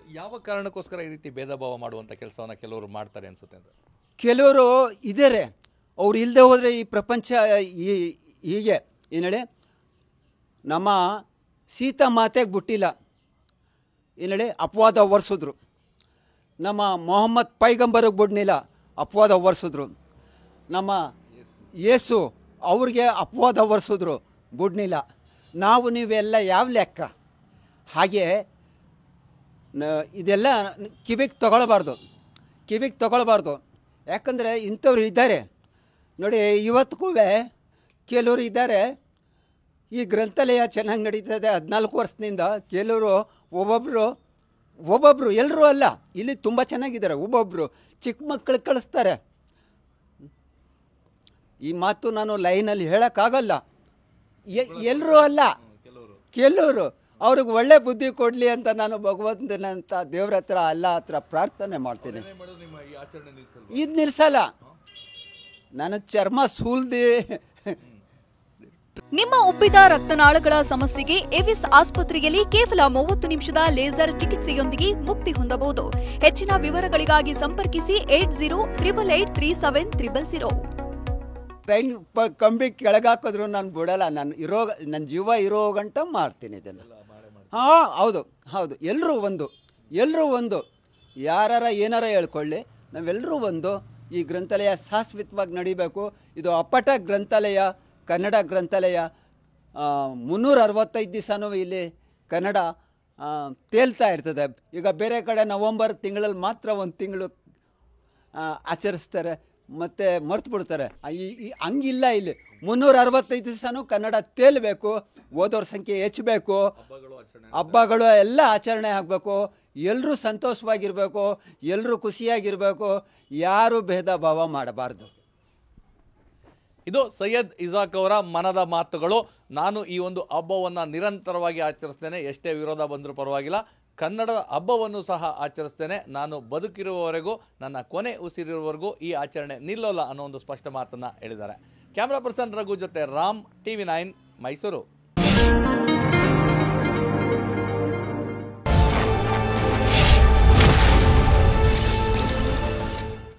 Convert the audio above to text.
ಯಾವ ಕಾರಣಕ್ಕೋಸ್ಕರ ಈ ರೀತಿ ಭೇದ ಭಾವ ಮಾಡುವಂಥ ಕೆಲಸವನ್ನು ಕೆಲವರು ಮಾಡ್ತಾರೆ ಅನಿಸುತ್ತೆ ಅಂತ? ಕೆಲವರು ಇದ್ದಾರೆ, ಅವ್ರು ಇಲ್ಲದೆ ಹೋದರೆ ಈ ಪ್ರಪಂಚ ಹೀಗೆ ಏನು ಹೇಳಿ, ನಮ್ಮ ಸೀತಾ ಮಾತೆಗೆ ಬಿಟ್ಟಿಲ್ಲ ಏನು ಹೇಳಿ ಅಪವಾದ ಹೊರಿಸಿದ್ರು, ನಮ್ಮ ಮೊಹಮ್ಮದ್ ಪೈಗಂಬರಿಗೆ ಬಿಡ್ನಿಲ್ಲ ಅಪವಾದ ಹೊರಿಸಿದ್ರು, ನಮ್ಮ ಯೇಸು ಅವ್ರಿಗೆ ಅಪವಾದ ಹೊರಿಸಿದ್ರು ಬಿಡ್ನಿಲ್ಲ. ನಾವು ನೀವೆಲ್ಲ ಯಾವ ಲೆಕ್ಕ? ಹಾಗೆ ಇದೆಲ್ಲ ಕಿವಿಗೆ ತಗೊಳ್ಬಾರ್ದು. ಯಾಕಂದರೆ ಇಂಥವ್ರು ಇದ್ದಾರೆ ನೋಡಿ, ಇವತ್ತಿಗೂ ಕೆಲವರು ಇದ್ದಾರೆ. ಈ ಗ್ರಂಥಾಲಯ ಚೆನ್ನಾಗಿ ನಡೀತದೆ 14 ವರ್ಷದಿಂದ. ಕೆಲವರು ಒಬ್ಬೊಬ್ಬರು ಎಲ್ಲರೂ ಅಲ್ಲ, ಇಲ್ಲಿ ತುಂಬ ಚೆನ್ನಾಗಿದ್ದಾರೆ. ಒಬ್ಬೊಬ್ಬರು ಚಿಕ್ಕ ಮಕ್ಕಳು ಕಳಿಸ್ತಾರೆ. ಈ ಮಾತು ನಾನು ಲೈನಲ್ಲಿ ಹೇಳೋಕ್ಕಾಗಲ್ಲ. ಎಲ್ಲರೂ ಅಲ್ಲ, ಕೆಲವರು ಅವ್ರಿಗೆ ಒಳ್ಳೆ ಬುದ್ಧಿ ಕೊಡಲಿ ಅಂತ ನಾನು ಭಗವಂತನಂತ ದೇವ್ರ ಹತ್ರ ಅಲ್ಲ ಹತ್ರ ಪ್ರಾರ್ಥನೆ ಮಾಡ್ತೀನಿ. ಇದು ನಿಲ್ಲಿಸಲ್ಲ. ನಾನು ಚರ್ಮ ಸೂಲ್ದಿ. ನಿಮ್ಮ ಉಬ್ಬಿದ ರಕ್ತನಾಳಗಳ ಸಮಸ್ಯೆಗೆ ಎವಿಸ್ ಆಸ್ಪತ್ರೆಯಲ್ಲಿ ಕೇವಲ 30 ನಿಮಿಷದ ಲೇಸರ್ ಚಿಕಿತ್ಸೆಯೊಂದಿಗೆ ಮುಕ್ತಿ ಹೊಂದಬಹುದು. ಹೆಚ್ಚಿನ ವಿವರಗಳಿಗಾಗಿ ಸಂಪರ್ಕಿಸಿ 8088837000. ಟ್ರೈನ್ ಕಂಬಿ ಕೆಳಗಾಕಿದ್ರು ನಾನು ಬಿಡಲ್ಲ. ನನ್ನ ಜೀವ ಇರೋ ಗಂಟ ಮಾಡ್ತೀನಿ ಇದನ್ನು. ಹೌದು. ಎಲ್ಲರೂ ಒಂದು ಯಾರ ಏನಾರ ಹೇಳ್ಕೊಳ್ಳಿ, ನಾವೆಲ್ಲರೂ ಒಂದು. ಈ ಗ್ರಂಥಾಲಯ ಶಾಶ್ವತವಾಗಿ ನಡಿಬೇಕು. ಇದು ಅಪ್ಪಟ ಗ್ರಂಥಾಲಯ, ಕನ್ನಡ ಗ್ರಂಥಾಲಯ. 365 ದಿವಸನೂ ಇಲ್ಲಿ ಕನ್ನಡ ತೇಲ್ತಾ ಇರ್ತದೆ. ಈಗ ಬೇರೆ ಕಡೆ ನವಂಬರ್ ತಿಂಗಳಲ್ಲಿ ಮಾತ್ರ 1 ತಿಂಗಳು ಆಚರಿಸ್ತಾರೆ, ಮತ್ತು ಮರ್ತು ಬಿಡ್ತಾರೆ. ಹಂಗಿಲ್ಲ, ಇಲ್ಲಿ 365 ದಿವಸನೂ ಕನ್ನಡ ತೇಲ್ಬೇಕು. ಓದೋರ ಸಂಖ್ಯೆ ಹೆಚ್ಚಬೇಕು, ಹಬ್ಬಗಳು ಎಲ್ಲ ಆಚರಣೆ ಆಗಬೇಕು, ಎಲ್ಲರೂ ಸಂತೋಷವಾಗಿರಬೇಕು, ಎಲ್ಲರೂ ಖುಷಿಯಾಗಿರಬೇಕು, ಯಾರೂ ಭೇದ ಭಾವ ಮಾಡಬಾರ್ದು. ಇದು ಸೈಯದ್ ಇಸಾಕ್ ಅವರ ಮನದ ಮಾತುಗಳು. ನಾನು ಈ ಒಂದು ಹಬ್ಬವನ್ನು ನಿರಂತರವಾಗಿ ಆಚರಿಸ್ತೇನೆ, ಎಷ್ಟೇ ವಿರೋಧ ಬಂದರೂ ಪರವಾಗಿಲ್ಲ. ಕನ್ನಡದ ಹಬ್ಬವನ್ನು ಸಹ ಆಚರಿಸ್ತೇನೆ. ನಾನು ಬದುಕಿರುವವರೆಗೂ, ನನ್ನ ಕೊನೆ ಉಸಿರಿರುವವರೆಗೂ ಈ ಆಚರಣೆ ನಿಲ್ಲೋಲ್ಲ ಅನ್ನೋ ಒಂದು ಸ್ಪಷ್ಟ ಮಾತನ್ನು ಹೇಳಿದ್ದಾರೆ. ಕ್ಯಾಮ್ರಾ ಪರ್ಸನ್ ರಘು ಜೊತೆ ರಾಮ್, TV9 ಮೈಸೂರು.